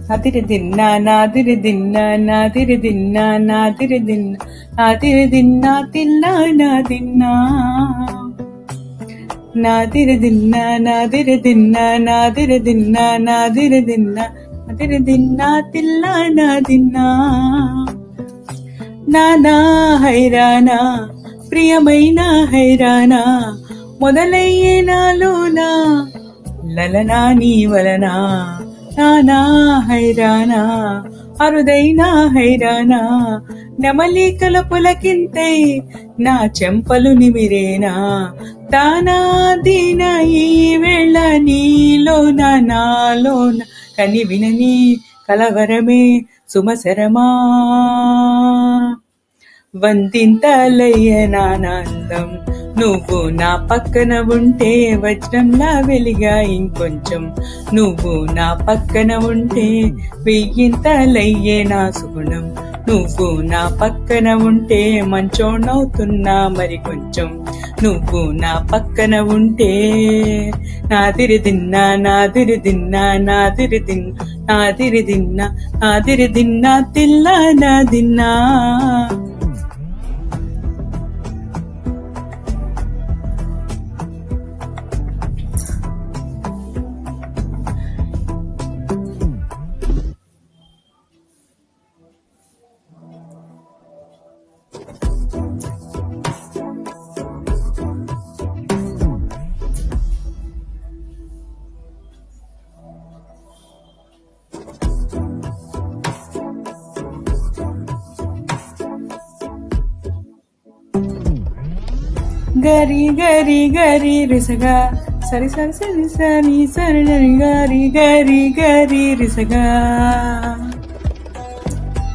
నాదిరి దిన్నా నాదిరి దిన్నా నాదిరి దిన్నా నాదిరి దిన్నా నాదిరి దిన్నా తిల్లా నాదిన్నా నాదిరి దిన్నా నాదిరి దిన్నా నాదిరి దిన్నా నాదిరి దిన్నా నాదిరి దిన్నా తిల్లా నాదిన్నా నానా హైరానా ప్రియమైన హైరానా మొదలయ్యే నాలోనా లలనా నీ వలనా నానా హైరానా అరుదైన హైరానా నెమలికల పులకింతై నా చెంపలు నిమిరేనా తానా దీన ఈ వేళ నీలోన నాలోన కని వినని కలవరమే సుమసరమా వంతింతలయ్యనానందం నువ్వు నా పక్కన ఉంటే వజ్రంలా వెలిగా ఇంకొంచెం నువ్వు నా పక్కన ఉంటే వెయ్యింతలయ్యే నా సుగుణం నువ్వు నా పక్కన ఉంటే మంచోణవుతున్నా మరి కొంచెం నువ్వు నా పక్కన ఉంటే నాదిరి దిన్నా నాదిరి దిన్నా నాదిరి దిన్నా నాదిరి దిన్నా నాదిరి దిన్నా తిల్లా నాదిన్నా గరి గరి గరి రిసగా సరి సరి సరి సరి సరి గరి గరి గరి రిసగా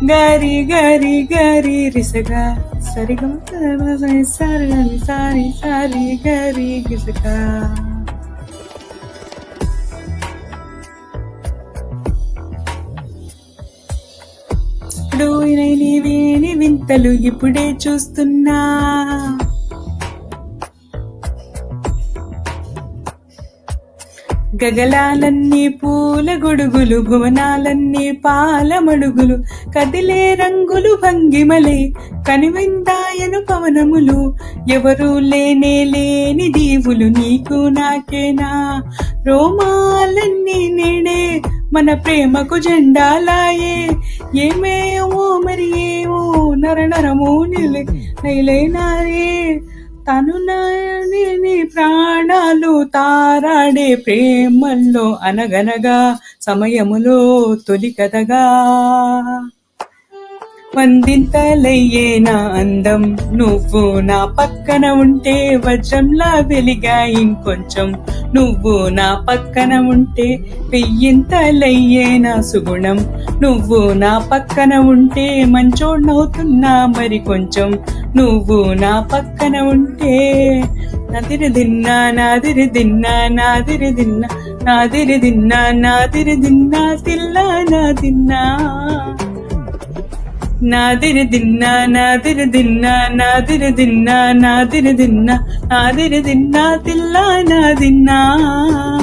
గరి గరి గరి రిసగా సరి సరి సరి సరి సరి గరి రిసగా నీవేని వింతలు ఇప్పుడే చూస్తున్నా గగలాలన్నీ పూల గొడుగులు భువనాలన్నీ పాలమడుగులు కదిలే రంగులు భంగిమలే కనివిందాయను పవనములు ఎవరూ లేనే లేని దీవులు నీకు నాకేనా రోమాలన్నీ నేడే మన ప్రేమకు జెండాలాయే ఏమేమో మరి ఏమో నరనరమో నైలేనాయే తను నీ ప్రాణాలు తారాడే ప్రేమల్లో అనగనగా సమయములో తొలి కథగా వందింతలయ్యే నా అందం నువ్వు నా పక్కన ఉంటే వజ్రంలా వెలిగా ఇంకొంచెం నువ్వు నా పక్కన ఉంటే వెయ్యింతలయ్యే నా సుగుణం నువ్వు నా పక్కన ఉంటే మంచోడ్నవుతున్నా మరి కొంచెం నువ్వు నా పక్కన ఉంటే నాదిరి దిన్నా నాదిరి దిన్నా నాదిరి దిన్నా నాదిరి దిన్నా నాదిరి దిన్నా తిల్లా నాదిన్నా నాదిరి దిన్నా నాదిరి దిన్నా నాదిరి దిన్నా నాదిరి దిన్నా నాదిరి దిన్నా తిల్లా నాదిన్నా